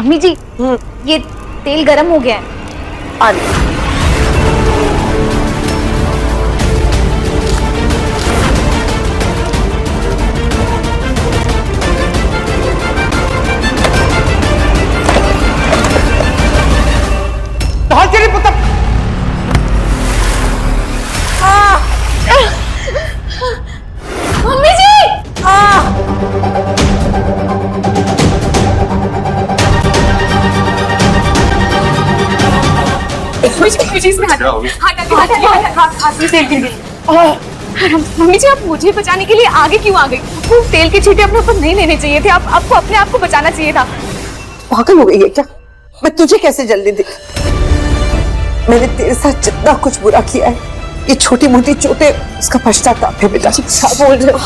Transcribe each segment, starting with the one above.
Mummy जी, ये तेल गरम हो गया है। तेरी पुत्र मम्मी जी, मम्मी जी, आप मुझे बचाने के लिए आगे क्यों आ गई? वो तेल के छींटे अपने ऊपर नहीं लेने चाहिए थे। आपको अपने आप को बचाना चाहिए था। पागल हो गई है क्या? मैं तुझे कैसे जल्दी दिख? मैंने तेरे साथ जितना कुछ बुरा किया है, ये छोटी मोटी चोटें उसका पश्चाताप है बेटा। क्या बोल रहे हो?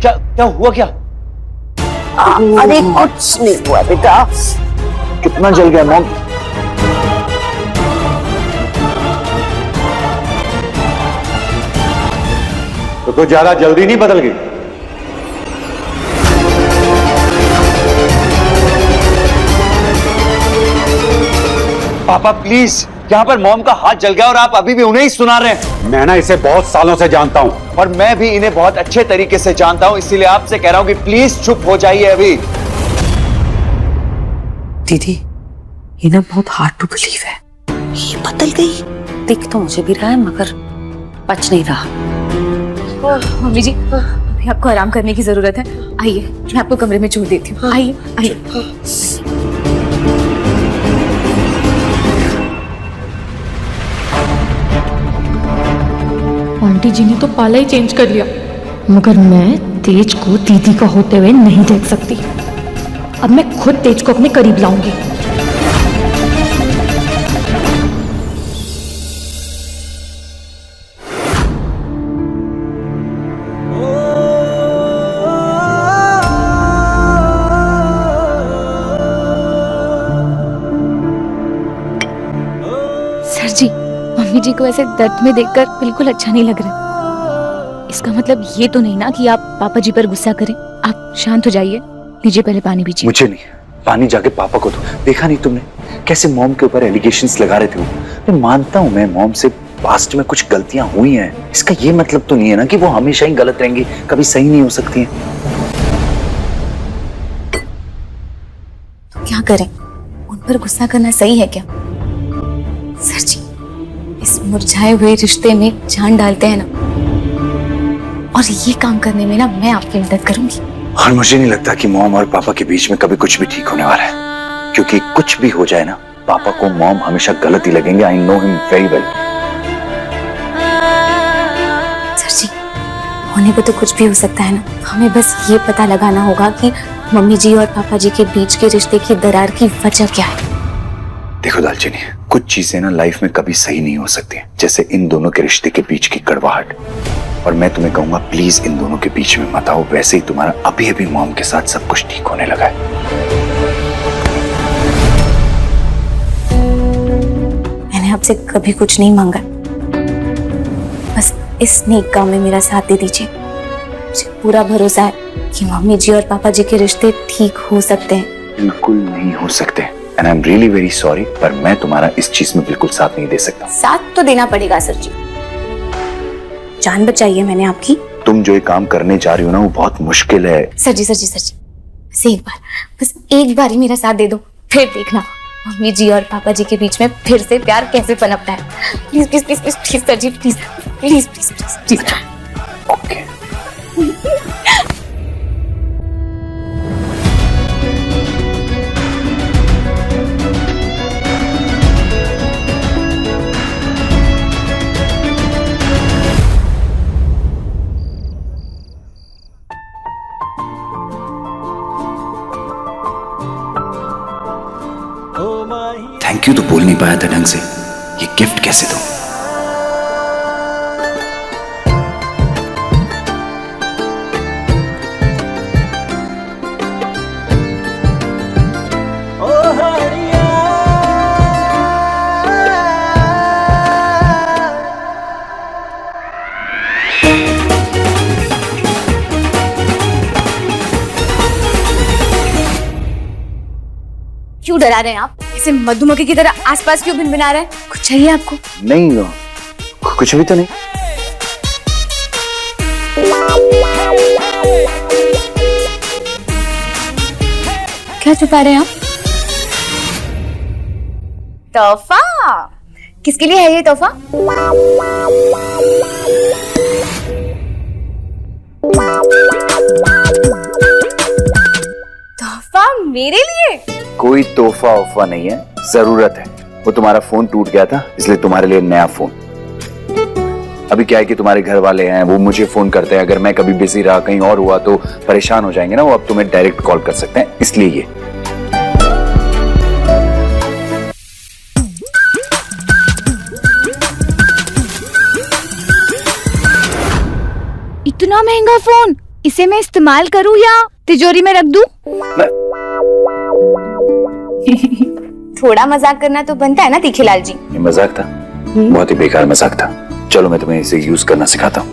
क्या हुआ क्या? अरे कुछ नहीं हुआ बेटा। कितना जल गया मॉम? तो ज्यादा जल्दी नहीं बदल गई? पापा प्लीज, यहाँ पर मॉम का हाथ जल गया और आप अभी भी उन्हें ही सुना रहे हैं। मैं ना इसे बहुत सालों से जानता हूँ और मैं भी इन्हें बहुत अच्छे तरीके से जानता हूँ, इसीलिए आपसे कह रहा हूँ कि प्लीज चुप हो जाइए अभी। दीदी, ये ना बहुत हार्ड टू बिलीव है। ये बदल गई। दिख तो मुझे भी रहा है मगर पच नहीं रहा। मम्मी जी, अभी आपको आराम करने की जरूरत है। आइए, मैं आपको कमरे में छोड़ देती हूँ। आइए आइए। आंटी जी ने तो पाला ही चेंज कर लिया, मगर मैं तेज को दीदी का होते हुए नहीं देख सकती। अब मैं खुद तेज को अपने करीब लाऊंगी। सर जी, मम्मी जी को ऐसे दर्द में देखकर बिल्कुल अच्छा नहीं लग रहा। इसका मतलब ये तो नहीं ना कि आप पापा जी पर गुस्सा करें। आप शांत हो जाइए। लीजिए पहले पानी पीजिए। मुझे नहीं, पानी जाके पापा को दो। देखा नहीं तुमने कैसे मॉम के ऊपर एलिगेशंस लगा रहे थे वो? मैं मानता हूँ मैं मॉम से पास्ट में कुछ गलतियां हुई हैं, इसका ये मतलब तो नहीं है ना कि वो हमेशा ही गलत रहेंगी, कभी सही नहीं हो सकती हैं। तो क्या करें? उन पर गुस्सा करना सही है क्या? सर जी, इस मुरझाए हुए रिश्ते में जान डालते हैं ना, और ये काम करने में ना मैं आपकी मदद करूंगी। और मुझे नहीं लगता कि मॉम और पापा के बीच में कभी कुछ भी ठीक होने वाला है, क्योंकि कुछ भी हो जाए ना, पापा को मॉम हमेशा गलत ही लगेंगे। I know him very well. Sir ji, होने को तो कुछ भी हो सकता है ना। हमें बस ये पता लगाना होगा कि मम्मी जी और पापा जी के बीच के रिश्ते की दरार की वजह क्या है। देखो दालचीनी, कुछ चीजें ना लाइफ में कभी सही नहीं हो सकती, जैसे इन दोनों के रिश्ते के बीच की कड़वाहट। और मैं तुम्हें कहूंगा प्लीज इन दोनों के बीच में मत आओ। वैसे ही तुम्हारा अभी अभी मॉम के साथ सब कुछ ठीक होने लगा है। मैंने आपसे कभी कुछ नहीं मांगा, बस इस नेक काम में मेरा साथ दे दीजिए। मुझे पूरा भरोसा है कि मम्मी जी और पापा जी के रिश्ते ठीक हो सकते हैं। बिल्कुल नहीं हो सकते, and I am really very sorry, पर मैं तुम्हारा इस चीज में बिल्कुल साथ नहीं दे सकता। साथ तो देना पड़ेगा सर जी। जान बचाई है मैंने आपकी। तुम जो ये काम करने जा रही हो ना, वो बहुत मुश्किल है। सर जी, बस एक बार ही मेरा साथ दे दो, फिर देखना मम्मी जी और पापा जी के बीच में फिर से प्यार कैसे पनपता है। Please please please please please sir ji, please please please please please. Okay. Thank you तो बोल नहीं पाया था ढंग से, ये गिफ्ट कैसे दूं? क्यों डरा रहे हैं आप? ऐसे मधुमक्खी की तरह आसपास क्यों भिनभिना रहे हैं? कुछ चाहिए आपको? नहीं, कुछ भी तो नहीं। क्या छुपा रहे हैं आप? तोहफा? किसके लिए है ये तोहफा? तोहफा मेरे लिए? कोई तोहफा वोफा नहीं है, जरूरत है। वो तुम्हारा फोन टूट गया था, इसलिए तुम्हारे लिए नया फोन। अभी क्या है कि तुम्हारे घर वाले हैं, वो मुझे फोन करते हैं। अगर मैं कभी बिजी रहा, कहीं और हुआ तो परेशान हो जाएंगे ना। वो अब तुम्हें डायरेक्ट कॉल कर सकते हैं, इसलिए ये। इतना महंगा फोन, इसे मैं इस्तेमाल करूं या तिजोरी में रख दूं? थोड़ा मजाक करना तो बनता है ना तीखेलाल जी। ये मजाक था, बहुत ही बेकार मजाक था। चलो मैं तुम्हें इसे यूज करना सिखाता हूँ।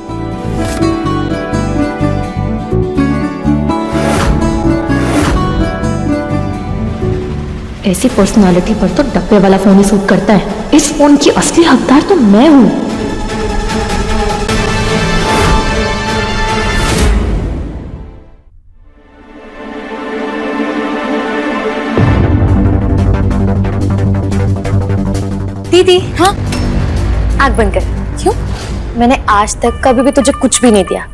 ऐसी पर्सनालिटी पर तो डब्बे वाला फोन ही सूट करता है। इस फोन की असली हकदार तो मैं हूँ। दीदी, हाँ? आग बंद कर। क्यों? मैंने आज तक कभी भी तुझे कुछ भी नहीं दिया,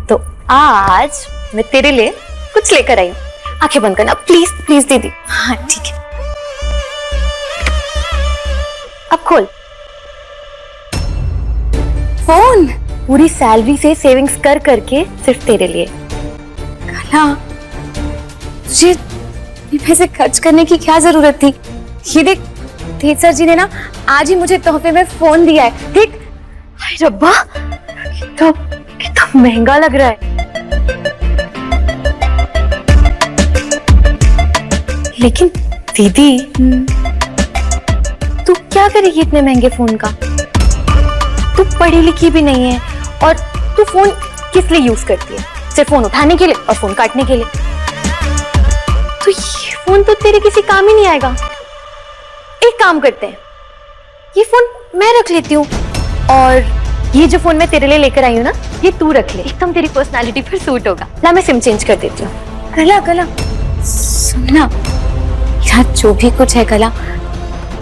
तो आज मैं तेरे लिए कुछ लेकर आई हूँ। आंखें बंद करना प्लीज प्लीज दीदी। हाँ ठीक है, अब खोल। फोन पूरी सैलरी से सेविंग्स कर करके सिर्फ तेरे लिए। कला, तुझे ये पैसे खर्च करने की क्या जरूरत थी? ये देख, तेज सर जी ने ना आज ही मुझे तोहफे में फोन दिया है। देख, हाय रब्बा, कितना महंगा लग रहा है। लेकिन दीदी, तू क्या करेगी इतने महंगे फोन का? तू पढ़ी लिखी भी नहीं है, और तू फोन किस लिए यूज करती है? सिर्फ फोन उठाने के लिए और फोन काटने के लिए। तो ये फोन तो तेरे किसी काम ही नहीं आएगा। एक काम करते हैं, ये फोन मैं रख लेती हूँ, और ये जो फोन मैं तेरे लिए लेकर आई हूँ ना, ये तू रख ले। एकदम तेरी पर्सनालिटी पर सूट होगा। ला, मैं सिम चेंज कर देती हूँ। कला कला सुनना यार, जो भी कुछ है कला,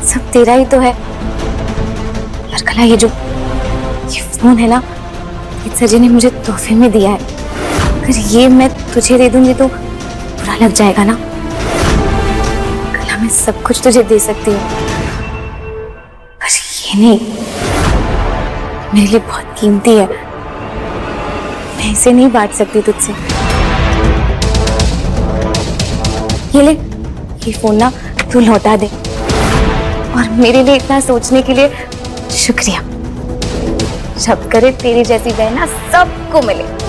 सब तेरा ही तो है यार। कला, ये फोन है ना, सर जी ने मुझे तोहफे में दिया है। अगर ये मैं तुझे दे दूंगी तो बुरा लग जाएगा ना। कला, मैं सब कुछ तुझे दे सकती हूँ, पर ये नहीं, मेरे लिए बहुत कीमती है। मैं इसे नहीं बांट सकती तुझसे। ये ले, ये फोन ना तू लौटा दे, और मेरे लिए इतना सोचने के लिए शुक्रिया। शब्द करे तेरी जैसी बहन ना सबको मिले।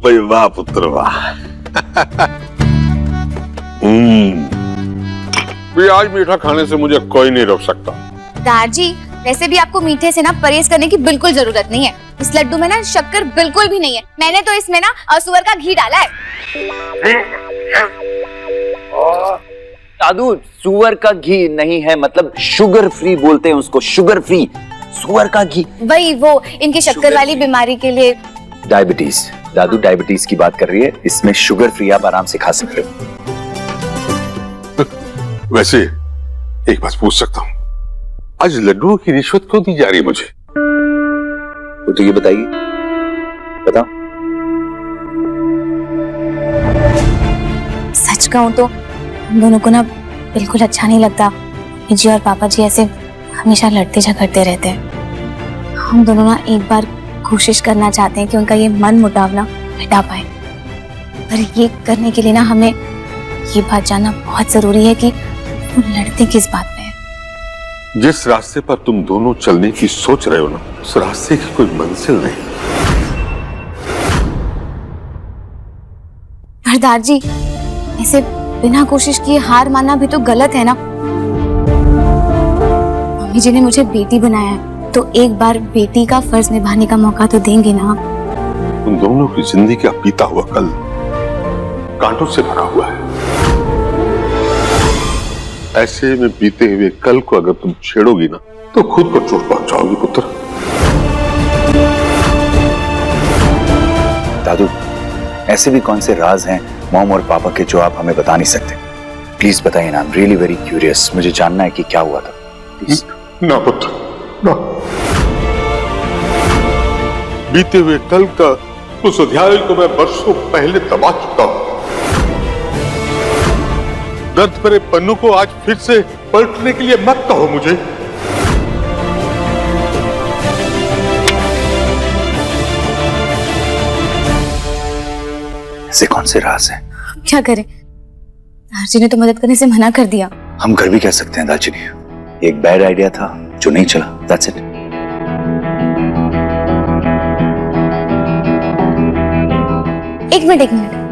भाई वाह पुत्र वाह। भी आज मीठा खाने से मुझे कोई नहीं रोक सकता। दादाजी, वैसे भी आपको मीठे से ना परहेज करने की बिल्कुल जरूरत नहीं है। इस लड्डू में ना शक्कर बिल्कुल भी नहीं है। मैंने तो इसमें ना सुअर का घी डाला है। दादू, सुअर का घी नहीं है, मतलब शुगर फ्री बोलते हैं उसको, शुगर फ्री। सुअर का घी वही, वो इनकी शक्कर वाली बीमारी के लिए। डायबिटीज, दादू डायबिटीज की बात कर रही है। इसमें शुगर फ्री, आप आराम से खा सकते हो। वैसे एक बात पूछ सकता हूँ, आज लड्डुओं की रिश्वत क्यों दी जा रही है मुझे? वो तो ये बताइए, बताओ। सच कहूं तो हम दोनों को ना बिल्कुल अच्छा नहीं लगता। मम्मी जी और पापा जी ऐसे हमेशा लड़ते झगड़ते रहते हैं। हम दोनों ना एक बार कोशिश करना चाहते हैं कि उनका ये मन मुटाव ना मिटा पाए, पर ये करने के लिए ना हमें ये बात जानना बहुत जरूरी है कि वो लड़ते किस बात पे है। जिस रास्ते पर तुम दोनों चलने की सोच रहे हो ना, उस रास्ते की कोई मंजिल नहीं। सरदार जी, ऐसे बिना कोशिश किए हार मानना भी तो गलत है ना। मम्मी जी ने मुझे बेटी बनाया है, तो एक बार बेटी का फर्ज निभाने का मौका तो देंगे ना। तुम दोनों की जिंदगी का बीता हुआ कल कांटों से भरा हुआ है। ऐसे में बीते हुए कल को अगर तुम छेड़ोगी ना, तो खुद को चोट पहुंचाओगी पुत्र। दादू, ऐसे भी कौन से राज हैं मॉम और पापा के जो आप हमें बता नहीं सकते? प्लीज बताइए ना, I am really very curious. मुझे जानना है कि क्या हुआ था। प्लीज। ना पुत्र, ना। बीते हुए कल का उस अध्याय को मैं वर्षों पहले दबा चुका हूं। दर्द भरे पन्नों को आज फिर से पलटने के लिए मत कहो मुझे। ऐसे कौन से राज हैं? क्या करें, सरदार जी ने तो मदद करने से मना कर दिया। हम घर भी कह सकते हैं दालचीनी, एक बैड आइडिया था जो नहीं चला, दैट्स इट। एक मिनट।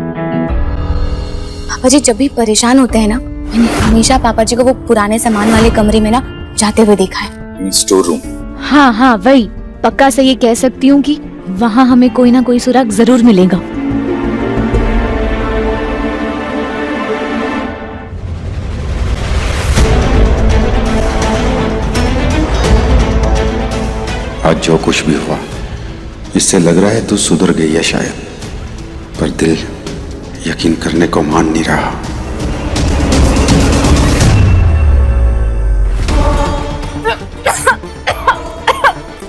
पापा जी जब भी परेशान होते हैं ना, मैंने हमेशा पापा जी को वो पुराने सामान वाले कमरे में ना जाते हुए देखा है। Store room. हाँ, वही पक्का से ये कह सकती हूँ कि वहाँ हमें कोई ना कोई सुराग जरूर मिलेगा। आज जो कुछ भी हुआ, इससे लग रहा है तू सुधर गई है शायद, पर दिल यकीन करने को मान नहीं रहा।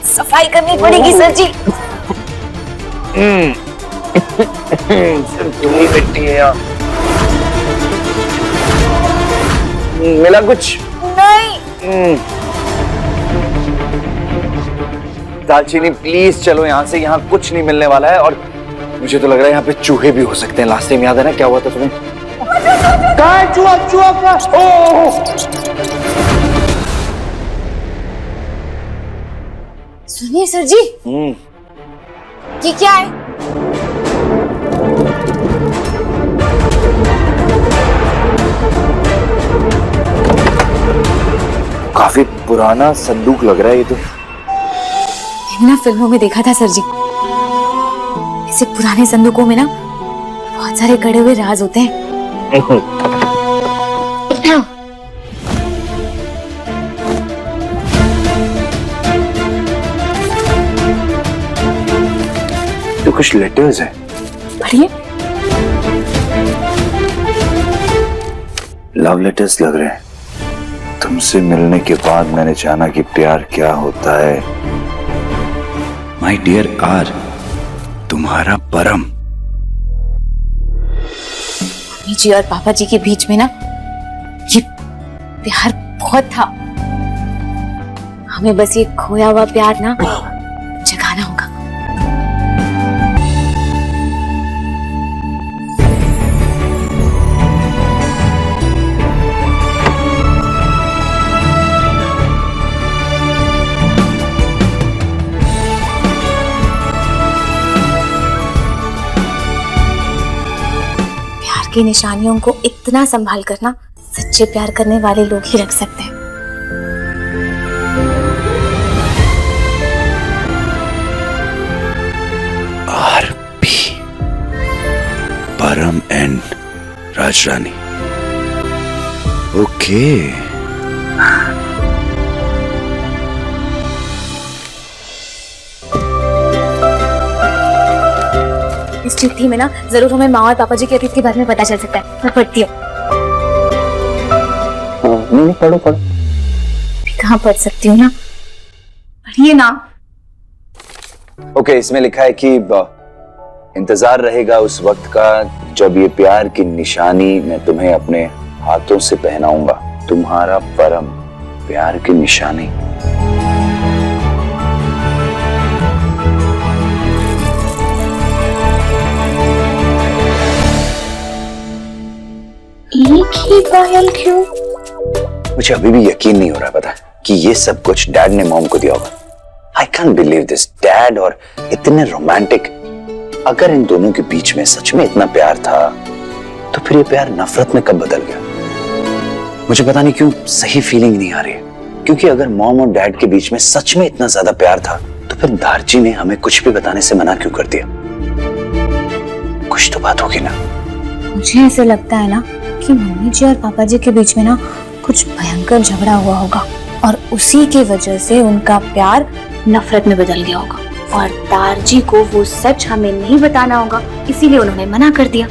सफाई करनी पड़ेगी सर जी। सिर्फ धूल मिट्टी है यहाँ। मिला कुछ? नहीं। दालचीनी प्लीज चलो यहाँ से, यहाँ कुछ नहीं मिलने वाला है। और मुझे तो लग रहा है यहाँ पे चूहे भी हो सकते हैं। लास्ट टाइम याद है ना क्या हुआ था तुम्हें? कहाँ है चूहा? चूहा क्या? सुनिए सर जी, ये क्या है? काफी पुराना संदूक लग रहा है ये तो। मैंने ना फिल्मों में देखा था सर जी, ऐसे पुराने संदूकों में ना बहुत सारे गड़े हुए राज होते हैं। तो कुछ लेटर्स है। पढ़िए। लव लेटर्स लग रहे हैं। तुमसे मिलने के बाद मैंने जाना कि प्यार क्या होता है। माय डियर आर, तुम्हारा परम। मम्मी जी और पापा जी के बीच में ना ये प्यार बहुत था। हमें बस ये खोया हुआ प्यार ना जगाना होगा। की निशानियों को इतना संभाल कर ना सच्चे प्यार करने वाले लोग ही रख सकते हैं। आरपी, परम एंड राजरानी। ओके। इस चिट्ठी में ना जरूर हमें माँ और पापा जी के अतीत के बारे में पता चल सकता है। मैं पढ़ती हूँ। नहीं, पढ़ो। कहाँ पढ़ सकती हूँ ना, पढ़िए ना। ओके, इसमें लिखा है कि इंतजार रहेगा उस वक्त का जब ये प्यार की निशानी मैं तुम्हें अपने हाथों से पहनाऊंगा। तुम्हारा परम। प्यार की निशानी। एक ही पायल क्यों? मुझे अभी भी यकीन नहीं हो रहा, पता है। कि ये सब कुछ डैड ने मॉम को दिया होगा। I can't believe this, dad और इतने रोमांटिक। अगर इन दोनों के बीच में सच में इतना प्यार था तो फिर ये प्यार नफरत में कब बदल गया? मुझे पता नहीं क्यों सही फीलिंग नहीं आ रही है। क्योंकि अगर मॉम और डैड के बीच में सच में इतना ज्यादा प्यार था तो फिर दारजी ने हमें कुछ भी बताने से मना क्यों कर दिया? कुछ तो बात होगी ना। मुझे ऐसे लगता है ना कि मम्मी जी और पापा जी के बीच में ना कुछ भयंकर झगड़ा हुआ होगा और उसी की वजह से उनका प्यार नफरत में बदल गया होगा और दारजी को वो सच हमें नहीं बताना होगा, इसीलिए उन्होंने मना कर दिया।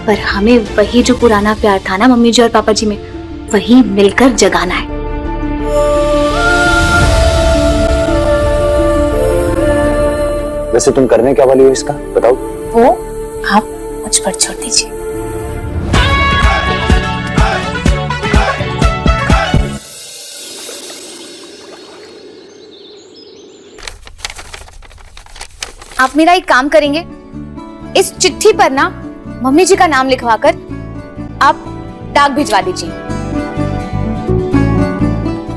पर हमें वही जो पुराना प्यार था ना मम्मी जी और पापा जी में, वही मिलकर जगाना है। वैसे तुम करने क्या वाली हो इसका बताओ? वो आप मुझ पर छोड़ दीजिए। आप मेरा एक काम करेंगे, इस चिट्ठी पर ना मम्मी जी का नाम लिखवाकर आप डाक भिजवा दीजिए।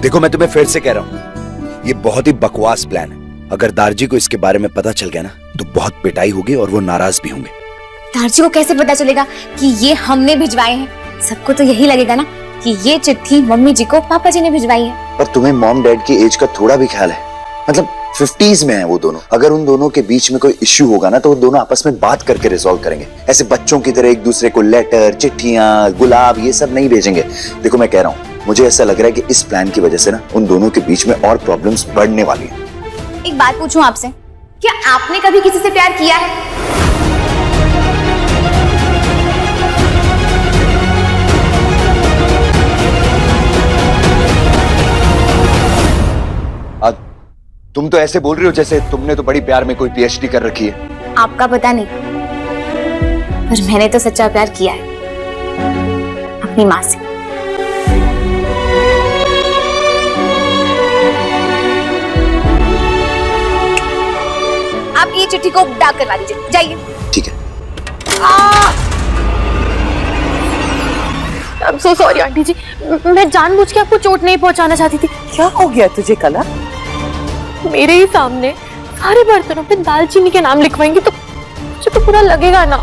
देखो मैं तुम्हें फिर से कह रहा हूँ, ये बहुत ही बकवास प्लान है। अगर दारजी को इसके बारे में पता चल गया ना तो बहुत पिटाई होगी और वो नाराज भी होंगे। दारजी को कैसे पता चलेगा कि ये हमने भिजवाए हैं? सबको तो यही लगेगा ना कि ये चिट्ठी मम्मी जी को पापा जी ने भिजवाई है। पर तुम्हें मॉम डैड की एज का थोड़ा भी ख्याल है? मतलब 50s में है वो दोनों। अगर उन दोनों के बीच में कोई इश्यू होगा ना तो वो दोनों आपस में बात करके रिजॉल्व करेंगे। ऐसे बच्चों की तरह एक दूसरे को लेटर, चिट्ठियां, गुलाब ये सब नहीं भेजेंगे। देखो मैं कह रहा हूँ, मुझे ऐसा लग रहा है कि इस प्लान की वजह से ना उन दोनों के बीच में और प्रॉब्लम्स बढ़ने वाली हैं। एक बात पूछूं आपसे, क्या आपने कभी किसी से प्यार किया है? तुम तो ऐसे बोल रही हो जैसे तुमने तो बड़ी प्यार में कोई पीएचडी कर रखी है। आपका पता नहीं, पर मैंने तो सच्चा प्यार किया है अपनी माँ से। आप ये चिट्ठी को डाक करवा दीजिए, जाइए। ठीक है। I'm so sorry आंटी जी, मैं जानबूझ के आपको चोट नहीं पहुंचाना चाहती थी। क्या हो गया तुझे कला? मेरे ही सामने सारे बर्तनों पे दालचीनी के नाम लिखवाएंगी तो मुझे तो बुरा लगेगा ना।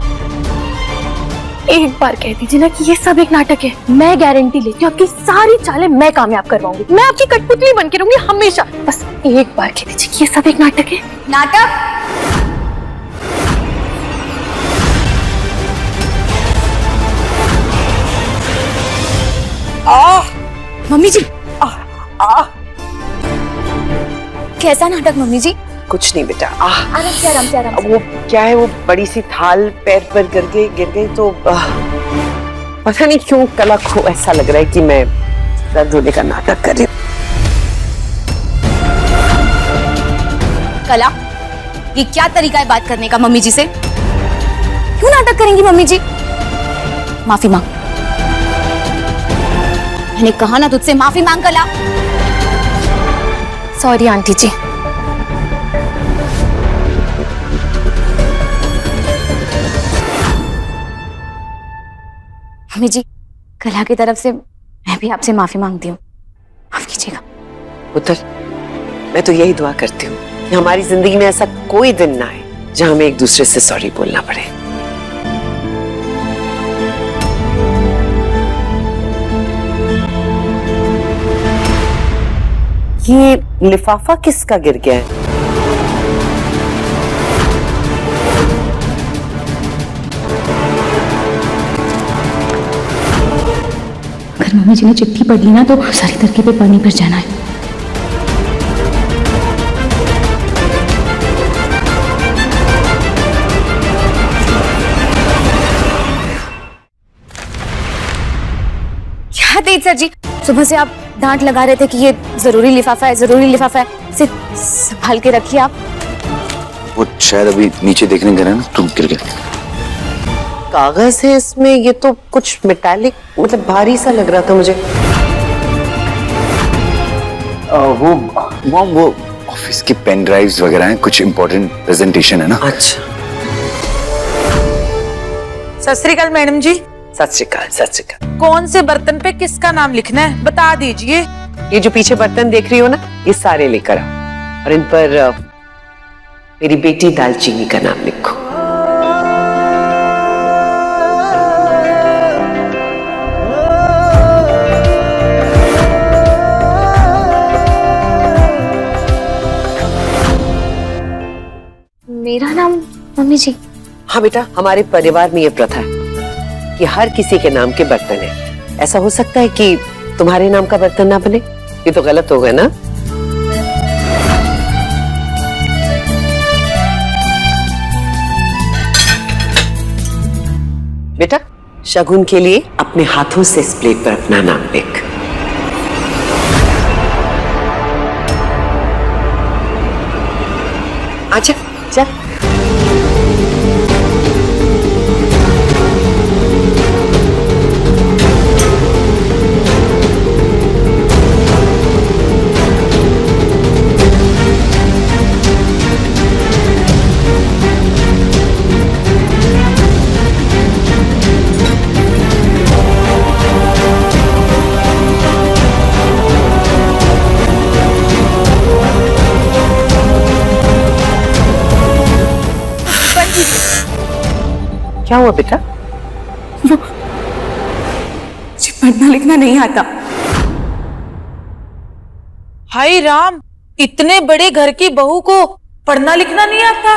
एक बार कह दीजिए ना कि ये सब एक नाटक है, मैं गारंटी लेती हूँ आपकी सारी चालें मैं कामयाब करवाऊंगी। मैं आपकी कठपुतली बन के रहूंगी हमेशा। बस एक बार कह दीजिए कि ये सब एक नाटक है। नाटक? मम्मी जी, कैसा नाटक मम्मी जी? कुछ नहीं बेटा, आराम से आराम से आराम से। वो क्या है, वो बड़ी सी थाल पैर पर गिर गई तो पता नहीं क्यों कला को ऐसा लग रहा है कि मैं दर्द होने का नाटक कर रही हूँ। कला, ये क्या तरीका है बात करने का मम्मी जी से? क्यों नाटक करेंगी मम्मी जी? माफी मांग। मैंने कहा ना तुझसे माफी मांग कला। सॉरी आंटी जी। मम्मी जी, कला की तरफ से मैं भी आपसे माफी मांगती हूँ, माफ कीजिएगा। पुत्र, मैं तो यही दुआ करती हूँ कि हमारी जिंदगी में ऐसा कोई दिन ना आए जहां हमें एक दूसरे से सॉरी बोलना पड़े। ये लिफाफा किसका गिर गया है? अगर मम्मी जी ने चिट्ठी पढ़ ली ना तो सारी तरकीब पे पानी फिर जाना है। क्या तेज सर जी, सुबह से आप डांट लगा रहे थे कि ये जरूरी लिफाफा है, जरूरी लिफाफा है, इसे संभाल के रखिए आप। वो शायद अभी नीचे देखने गए ना तो गिर गया। कागज है इसमें, ये तो कुछ मेटालिक, मतलब भारी सा लग रहा था मुझे। वो ऑफिस की पेन ड्राइव्स वगैरह हैं, कुछ इंपॉर्टेंट प्रेजेंटेशन है ना। अच्छा, सत श्री अकाल मैडम जी। सत श्री अकाल, सत श्री अकाल। कौन से बर्तन पे किसका नाम लिखना है बता दीजिए, ये जो पीछे बर्तन देख रही हो ना, ये सारे लेकर आओ और इन पर मेरी बेटी दालचीनी का नाम लिखो। मेरा नाम मम्मी जी? हाँ बेटा, हमारे परिवार में ये प्रथा है कि हर किसी के नाम के बर्तन है। ऐसा हो सकता है कि तुम्हारे नाम का बर्तन ना बने? ये तो गलत होगा ना। बेटा, शगुन के लिए अपने हाथों से इस प्लेट पर अपना नाम लिख। अच्छा चल। क्या हुआ बेटा? मुझे पढ़ना लिखना नहीं आता। हाय राम, इतने बड़े घर की बहू को पढ़ना लिखना नहीं आता?